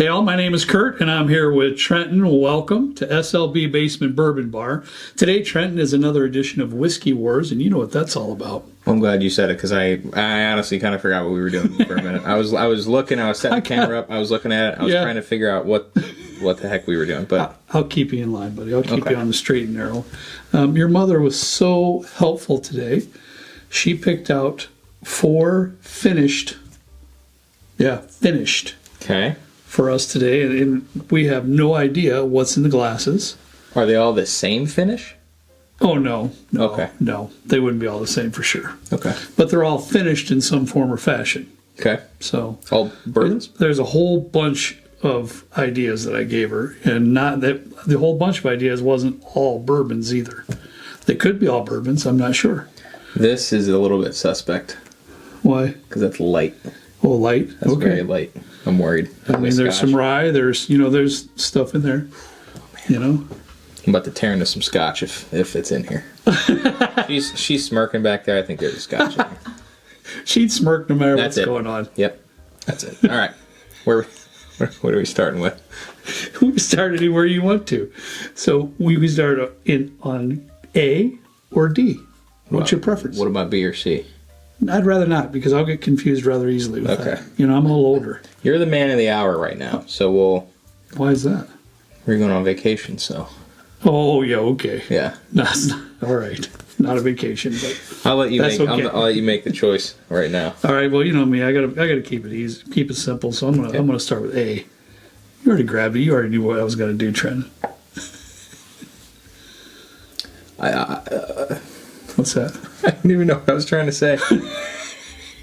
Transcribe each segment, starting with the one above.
Hey all, my name is Kurt and I'm here with Trenton. Welcome to SLB Basement Bourbon Bar. Today, Trenton, is another edition of Whiskey Wars, and you know what that's all about. I'm glad you said it because I honestly kind of forgot what we were doing for a minute. I was looking, I was setting the camera up, I was looking at it, I was trying to figure out what the heck we were doing. But I'll keep you in line, buddy. I'll keep you on the straight and narrow. Your mother was so helpful today. She picked out 4 finished. Okay. For us today, and we have no idea what's in the glasses. Are they all the same finish? Oh, no. Okay. No, they wouldn't be all the same for sure. Okay. But they're all finished in some form or fashion. Okay. So all bourbons? There's a whole bunch of ideas that I gave her, and not that the whole bunch of ideas wasn't all bourbons either. They could be all bourbons, I'm not sure. This is a little bit suspect. Why? Because that's light. Oh, light? That's very light. I'm worried. I mean, there's some rye, there's stuff in there. I'm about to tear into some scotch if it's in here. she's smirking back there. I think there's a scotch in here. She'd smirk no matter what's going on. Yep. That's it. All right. What are we starting with? We start anywhere you want to. So we start on A or D. What's your preference? What about B or C? I'd rather not, because I'll get confused rather easily with that. I'm a little older. You're the man of the hour right now, so Why is that? we're going on vacation, so. Oh, yeah, okay. Yeah. No, all right. Not a vacation, but I'll let you okay. I'll let you make the choice right now. All right. Well, you know me. I gotta keep it easy, keep it simple. So I'm gonna start with A. You already grabbed it. You already knew what I was gonna do, Trent. What's that? I didn't even know what I was trying to say.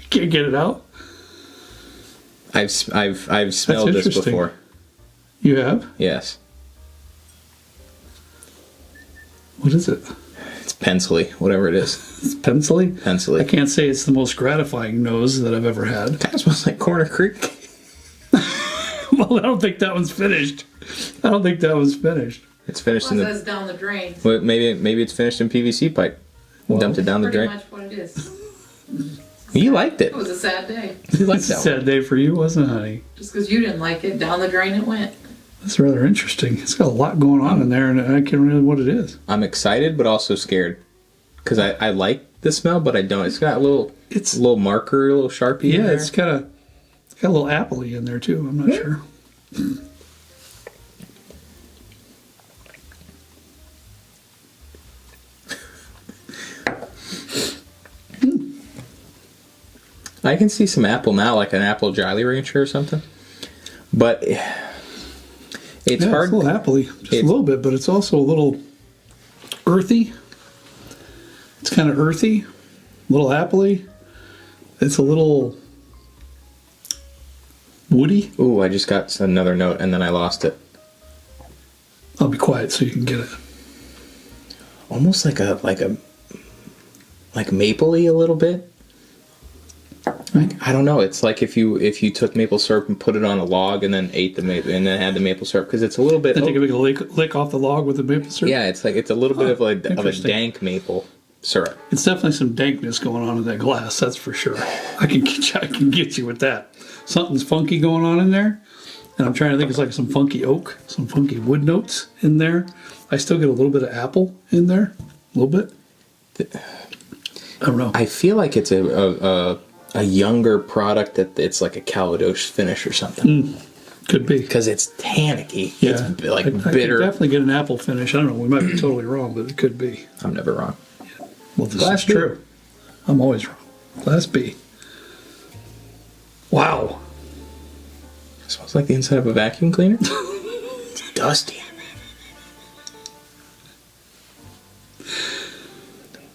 Can't get it out? I've smelled this before. You have? Yes. What is it? It's pencily, whatever it is. It's pencily? Pencily. I can't say it's the most gratifying nose that I've ever had. Kind of smells like Corner Creek. Well, I don't think that one's finished. It's finished in the down the drain. Well, maybe it's finished in PVC pipe. Dumped it down the drain. Pretty much what it is. You liked it. It was a sad day. You liked that one. Sad day for you, wasn't it, honey? Just because you didn't like it, down the drain it went. That's rather interesting. It's got a lot going on in there, and I can't remember what it is. I'm excited, but also scared. Because I like the smell, but I don't. It's got a little marker, a little Sharpie in there. It's got a little apple-y in there, too. I'm not sure. I can see some apple now, like an apple Jolly Rancher or something. But it's hard. It's a little apple-y, just a little bit, but it's also a little earthy. It's kind of earthy, a little apple-y. It's a little woody. Ooh, I just got another note and then I lost it. I'll be quiet so you can get it. Almost like mapley a little bit. I don't know. It's like if you took maple syrup and put it on a log and then ate the maple and then had the maple syrup, because it's a little bit. Then take a big lick off the log with the maple syrup. Yeah, it's a little bit of a dank maple syrup. It's definitely some dankness going on in that glass. That's for sure. I can get you with that. Something's funky going on in there, and I'm trying to think. It's like some funky oak, some funky wood notes in there. I still get a little bit of apple in there, a little bit. I don't know. I feel like it's a younger product that it's like a Calvados finish or something. Could be. Because it's tannicky. Yeah. It's bitter. I could definitely get an apple finish. I don't know. We might be totally wrong, but it could be. I'm never wrong. Yeah. Well, this is true. I'm always wrong. Class B. Wow. It smells like the inside of a vacuum cleaner. It's dusty.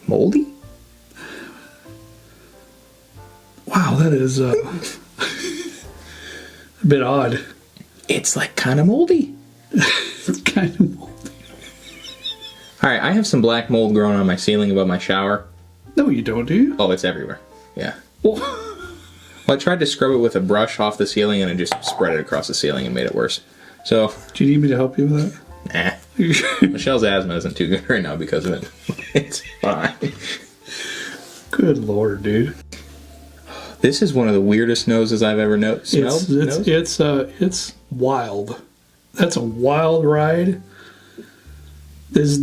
Moldy? Wow, that is a bit odd. It's like kind of moldy. It's kind of moldy. All right, I have some black mold growing on my ceiling above my shower. No, you don't, do you? Oh, it's everywhere. Yeah. Well, I tried to scrub it with a brush off the ceiling and it just spread it across the ceiling and made it worse. So. Do you need me to help you with Nah. that? Michelle's asthma isn't too good right now because of it. It's fine. Good Lord, dude. This is one of the weirdest noses I've ever smelled. It's wild. That's a wild ride. It's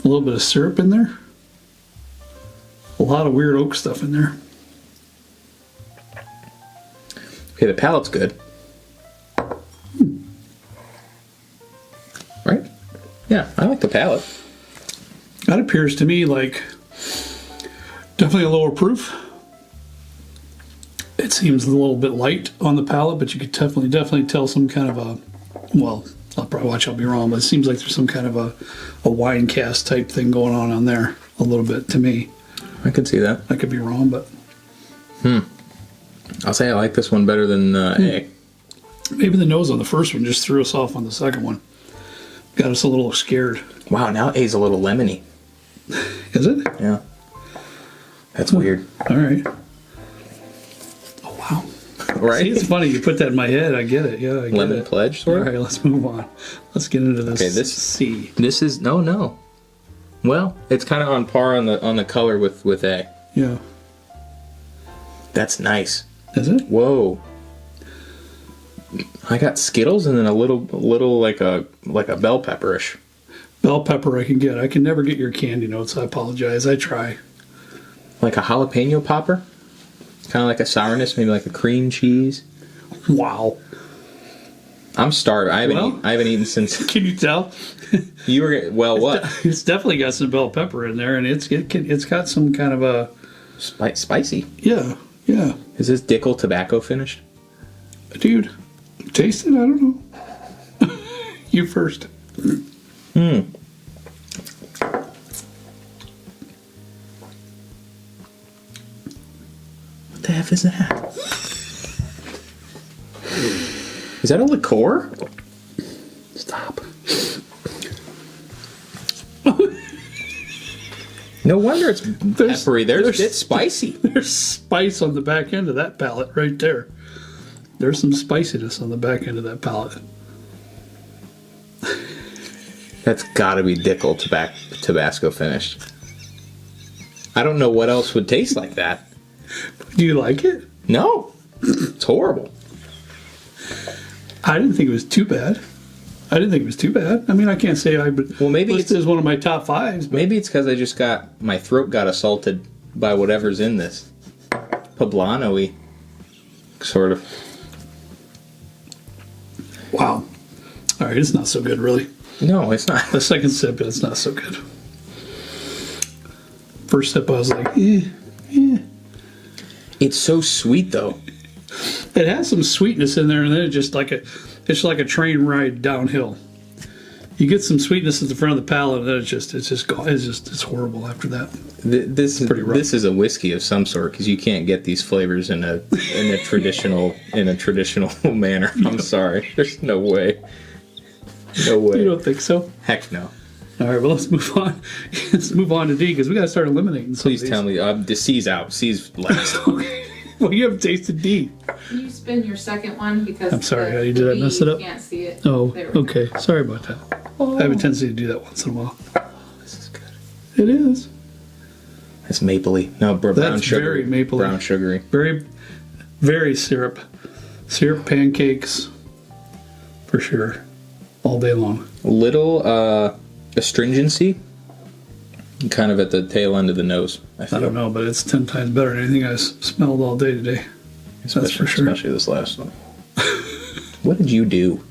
a little bit of syrup in there. A lot of weird oak stuff in there. Okay, the palate's good. Right? Yeah, I like the palate. That appears to me like definitely a lower proof. It seems a little bit light on the palate, but you could definitely tell some kind of a, well, I'll probably watch, I'll be wrong, but it seems like there's some kind of a wine cast type thing going on there a little bit to me. I could see that. I could be wrong, but I'll say I like this one better than A. maybe the nose on the first one just threw us off on the second one. Got us a little scared. Wow, now A's a little lemony. Is it? Yeah. That's weird. All right. Oh, wow. Right? See, it's funny. You put that in my head. I get it. Yeah, I get Lemon it. pledge, sort All of? right, let's move on. Let's get into this. Okay, this- C. This is... No. Well, it's kind of on par on the color with A. Yeah. That's nice. Is it? Whoa. I got Skittles and then a little like a bell pepperish. Bell pepper I can get. I can never get your candy notes. I apologize. I try. Like a jalapeno popper? Kind of like a sourness, maybe like a cream cheese. Wow. I'm starved. I haven't eaten since Can you tell? you were. Well, what? It's definitely got some bell pepper in there, and it's got some kind of a Spicy. yeah. Is this Dickel tobacco finished? Dude, taste it. I don't know. You first. What the F is that? Is that a liqueur? Stop. No wonder it's peppery. It's spicy. There's spice on the back end of that palate right there. There's some spiciness on the back end of that palate. That's gotta be Dickel Tabasco finished. I don't know what else would taste like that. Do you like it? No. It's horrible. I didn't think it was too bad. I mean, I can't say I would maybe list it as one of my top fives. But Maybe it's because I just my throat got assaulted by whatever's in this. Poblano-y. Sort of. wow. All right, it's not so good, really. No, it's not. The second sip, it's not so good. First sip, I was like, eh. It's so sweet, though. It has some sweetness in there, and then it's like a train ride downhill. You get some sweetness at the front of the palate, and then it's horrible after that. This pretty rough. This is a whiskey of some sort because you can't get these flavors in a traditional manner. I'm sorry, there's no way. No way. You don't think so? Heck no. All right, well, let's move on. Let's move on to D because we got to start eliminating. Please tell me. The C's out. C's last. Okay. Well, you haven't tasted D. Can you spin your second one because I'm sorry, how did I mess it up? You can't see it. Oh, There we go. okay. Sorry about that. I have a tendency to do that once in a while. This is good. It is. It's mapley. No, brown That's sugar. very mapley. Brown sugary. Very, very syrup. Syrup pancakes, for sure, all day long. A little astringency, kind of at the tail end of the nose. I feel. I don't know, but it's 10 times better than anything I've smelled all day today. That's for sure. Especially this last one. What did you do?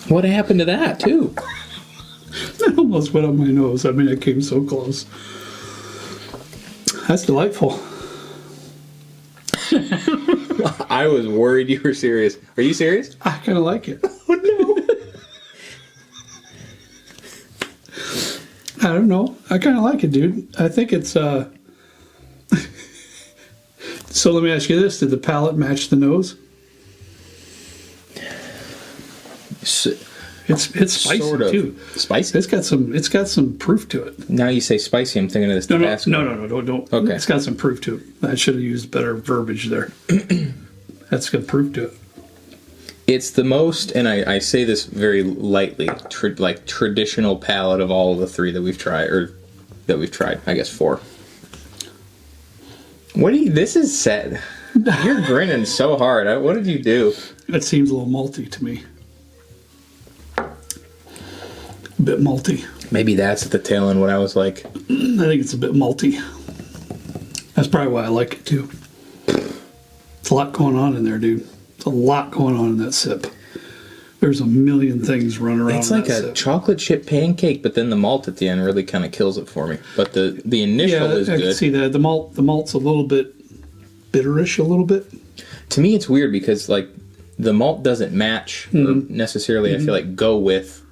What happened to that, too? I almost went on my nose. I mean, I came so close. That's delightful. I was worried you were serious. Are you serious? I kind of like it. Oh, no. I don't know. I kind of like it, dude. I think it's, So let me ask you this. Did the palate match the nose? It's spicy, Sort of. too. Spicy? It's got some proof to it. Now you say spicy, I'm thinking of this Tabasco. No, don't. Okay. It's got some proof to it. I should have used better verbiage there. That's got proof to it. It's the most, and I say this very lightly, like traditional palate of all of the three that we've tried, I guess 4. What do you, this is sad. You're grinning so hard. What did you do? That seems a little malty to me. A bit malty. Maybe that's at the tail end what I was like. I think it's a bit malty. That's probably why I like it too. It's a lot going on in there, dude. It's a lot going on in that sip. There's a million things running around. It's like a sip. chocolate chip pancake, but then the malt at the end really kind of kills it for me. But the initial is I good. can see that. The malt's a little bit bitterish, a little bit. To me, it's weird because like the malt doesn't match or necessarily. I feel like go with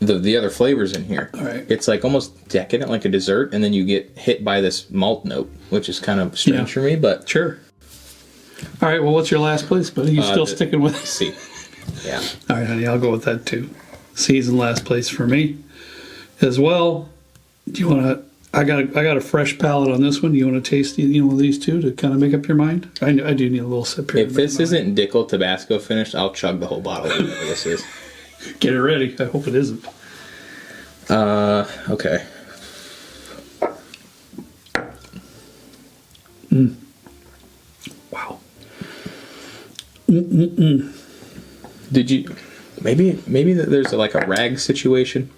the other flavors in here. All right. It's like almost decadent, like a dessert, and then you get hit by this malt note, which is kind of strange for me. But sure. All right. Well, what's your last place, buddy? You still sticking with C? Yeah. All right, honey. I'll go with that too. C's in last place for me as well. Do you want to? I got a fresh palate on this one. Do you want to taste these two to kind of make up your mind? I do need a little sip here. If this isn't Dickel Tabasco finished, I'll chug the whole bottle. Whatever this is. Get it ready. I hope it isn't. Okay. Wow. Did you? Maybe there's like a rag situation.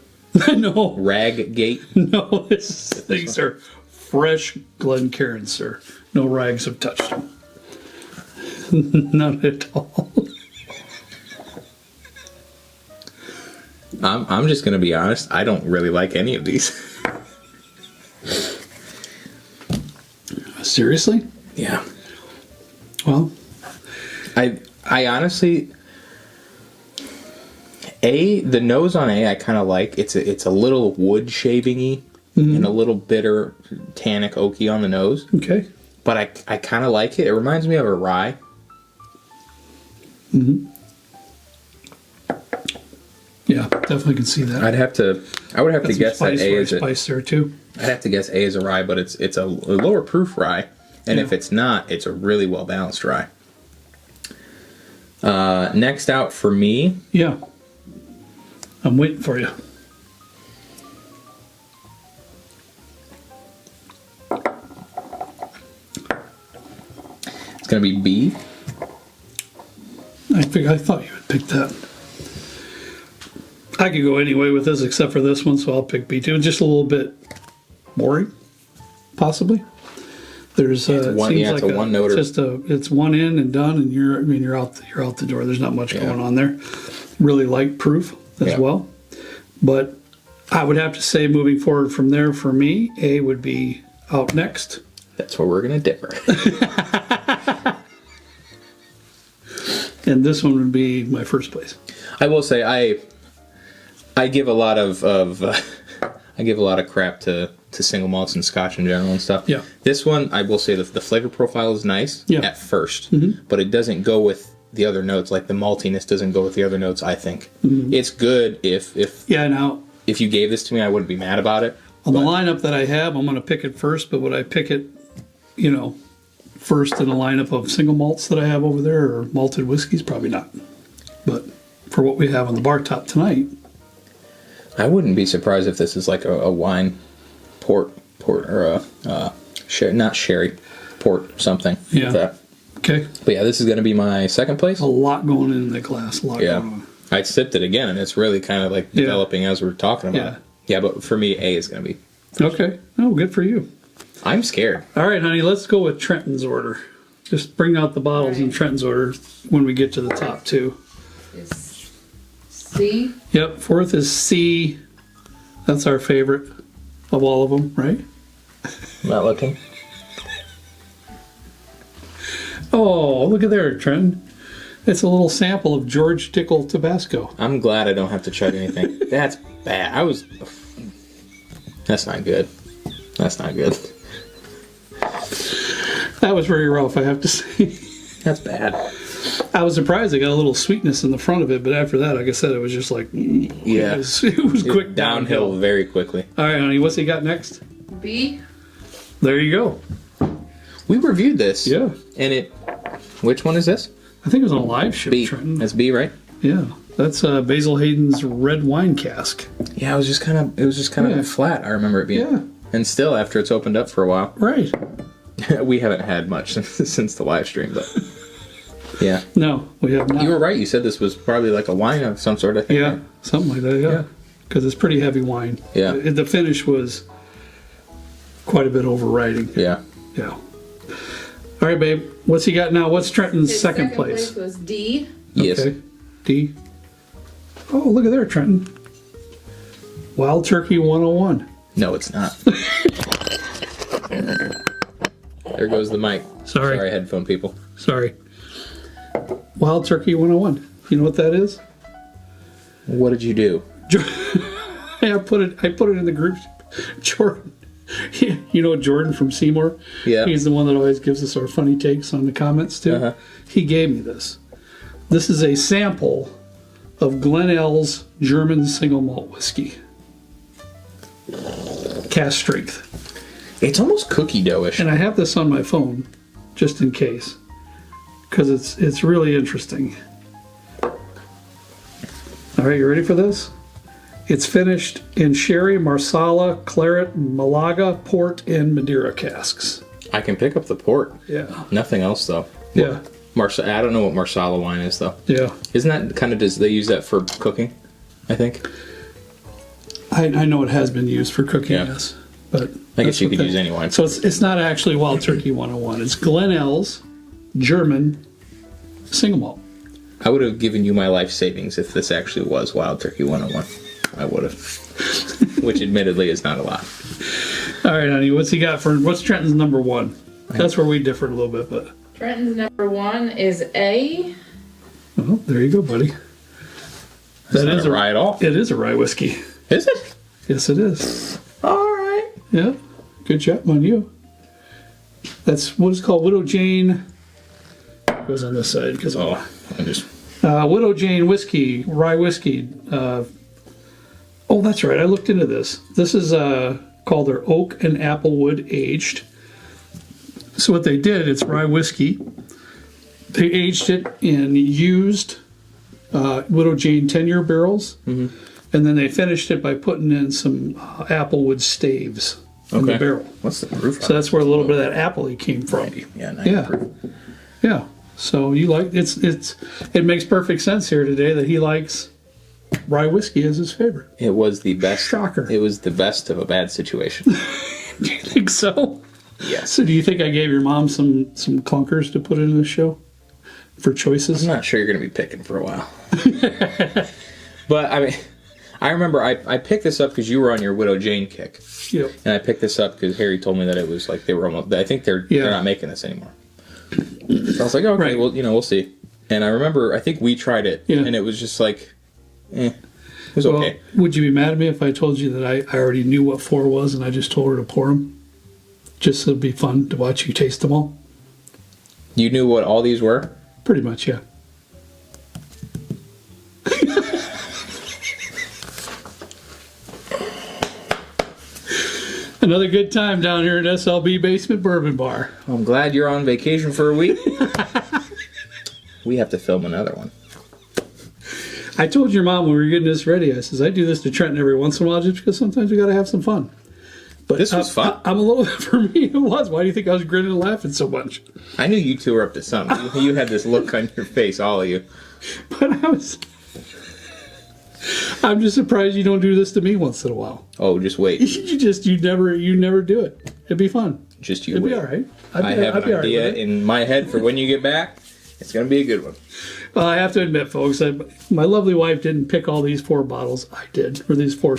No. Rag gate. No, these are fresh Glencairn, sir. No rags have touched them. None at all. I'm just gonna be honest. I don't really like any of these. Seriously? Yeah. Well, I honestly, the nose on A I kind of like. It's a little wood shaving-y and a little bitter, tannic, oaky on the nose. okay. But I kind of like it. It reminds me of a rye. Yeah, definitely can see that. I would have to guess that A is spice there too. I'd have to guess A is a rye, but it's a lower proof rye, and if it's not, it's a really well balanced rye. Next out for me, Yeah. I'm waiting for you. it's gonna be B. I thought you would pick that. I could go anyway with this except for this one, so I'll pick B2. Just a little bit boring, possibly. There's one- seems it's a one-noter. It's one in and done, and you're out the door. There's not much going on there. Really light proof as well, but I would have to say moving forward from there for me, A would be out next. That's where we're gonna differ. And this one would be my first place. I will say I give a lot of I give a lot of crap to single malts and Scotch in general and stuff. Yeah. This one, I will say that the flavor profile is nice at first, but it doesn't go with the other notes. Like the maltiness doesn't go with the other notes. I think it's good if Now if you gave this to me, I wouldn't be mad about it. on the lineup that I have, I'm going to pick it first. But would I pick it, first in a lineup of single malts that I have over there or malted whiskeys? Probably not. But for what we have on the bar top tonight, I wouldn't be surprised if this is like a wine, port or a sherry, not sherry, port something. Yeah. Like that. okay, But yeah, this is going to be my second place. a lot going in the glass. A lot going on. I sipped it again, and it's really kind of like developing as we're talking about. Yeah, but for me, A is going to be. Okay. Oh, good for you. I'm scared. All right, honey, let's go with Trenton's order. Just bring out the bottles in Trenton's order when we get to the top two. Is C? Yep, fourth is C. That's our favorite of all of them, right? Not looking. Oh, look at there, Trenton. It's a little sample of George Dickel Tabasco. I'm glad I don't have to chug anything. That's bad. That's not good. That's not good. That was very rough, I have to say. That's bad. I was surprised it got a little sweetness in the front of it, but after that, like I said, it was just like, Yeah. it was quick Downhill very quickly. All right, honey, what's he got next? B? There you go. We reviewed this. Yeah. And which one is this? I think it was on a live show, B. Trenton. That's B, right? Yeah, that's Basil Hayden's red wine cask. Yeah, it was just kind of flat. I remember it being. Yeah. And still, after it's opened up for a while, Right. we haven't had much since the live stream, but yeah. No, we have not. You were right. You said this was probably like a wine of some sort, I think. Yeah, something like that, yeah. Because it's pretty heavy wine. Yeah. The finish was quite a bit overriding. Yeah. Yeah. All right, babe. What's he got now? What's Trenton's His second place? was D. Yes. Okay. D. Oh, look at there, Trenton. Wild Turkey 101. No, it's not. There goes the mic. Sorry. Sorry, headphone people. Sorry. Wild Turkey 101. You know what that is? What did you do? I put it in the group. Jordan. You know Jordan from Seymour? Yeah. He's the one that always gives us our funny takes on the comments too. Uh-huh. He gave me this. This is a sample of Glenelg's German single malt whiskey. Cast strength. It's almost cookie dough-ish. And I have this on my phone just in case. Because it's really interesting. All right, you ready for this? It's finished in sherry, marsala, claret, Malaga, port, and Madeira casks. I can pick up the port. Yeah. Nothing else, though. Yeah. I don't know what marsala wine is, though. Yeah. Isn't that kind of, does they use that for cooking, I think? I know it has been used for cooking, Yeah. yes. But I guess you could use any wine. So it's not actually Wild Turkey 101. It's Glenelg's German single malt. I would have given you my life savings if this actually was Wild Turkey 101. I would have. Which admittedly is not a lot. All right, honey, what's Trenton's number one? That's where we differed a little bit, but... Trenton's number 1 is A. Oh, there you go, buddy. That's not a rye at all. It is a rye whiskey. Is it? Yes, it is. All right. Yeah, good job on you. That's what it's called, Widow Jane. It goes on this side because Widow Jane whiskey, rye whiskey. Oh, that's right. I looked into this. This is called their oak and applewood aged. So what they did, it's rye whiskey. They aged it in used Widow Jane 10-year barrels. Mm-hmm. And then they finished it by putting in some applewood staves in the barrel. What's the proof? So that's where a little bit of that appley came from. 90. Yeah, 90 proof. Yeah. So you like it makes perfect sense here today that he likes rye whiskey as his favorite. It was the best. Shocker. It was the best of a bad situation. Do you think so? Yes. So do you think I gave your mom some clunkers to put in the show for choices? I'm not sure you're going to be picking for a while. But I mean, I remember I picked this up because you were on your Widow Jane kick. Yep. And I picked this up because Harry told me that it was like they were almost. I think they're not making this anymore. So I was like, okay, well, we'll see. And I remember, I think we tried it, and it was just like, it was okay. Would you be mad at me if I told you that I already knew what 4 was and I just told her to pour them? Just so it'd be fun to watch you taste them all? You knew what all these were? Pretty much, yeah. Another good time down here at SLB Basement Bourbon Bar. I'm glad you're on vacation for a week. We have to film another one. I told your mom when we were getting this ready, I says, I do this to Trenton every once in a while just because sometimes we got to have some fun. But this was fun. I'm a little, for me, it was. Why do you think I was grinning and laughing so much? I knew you two were up to something. You had this look on your face, all of you. But I'm just surprised you don't do this to me once in a while. Oh, just wait. You never do it. It'd be fun. Just you It'd wait. be all right. I have an idea in my head for when you get back. It's going to be a good one. Well, I have to admit, folks, my lovely wife didn't pick all these 4 bottles. I did, or these 4.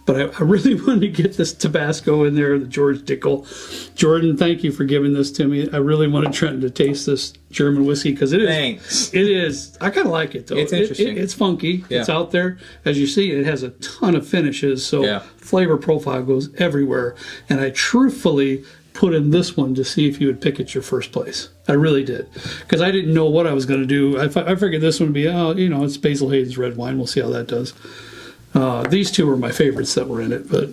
But I really wanted to get this Tabasco in there, the George Dickel. Jordan, thank you for giving this to me. I really wanted Trenton to taste this German whiskey because it is. Thanks. It is. I kind of like it, though. It's interesting. It's funky. Yeah. It's out there. As you see, it has a ton of finishes, so flavor profile goes everywhere. And I truthfully put in this one to see if you would pick it your first place. I really did. Because I didn't know what I was going to do. I figured this one would be, it's Basil Hayden's red wine. We'll see how that does. These 2 were my favorites that were in it. But,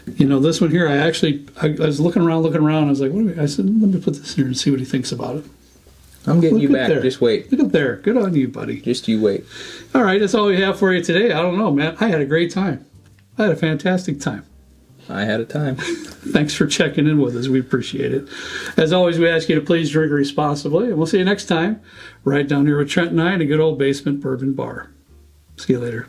this one here, I was looking around. I was like, I said, let me put this in here and see what he thinks about it. I'm getting you Look back. there. Just wait. Look up there. Good on you, buddy. Just you wait. All right, that's all we have for you today. I don't know, man. I had a great time. I had a fantastic time. I had a time. Thanks for checking in with us. We appreciate it. As always, we ask you to please drink responsibly, and we'll see you next time right down here with Trent and I in a good old basement bourbon bar. See you later.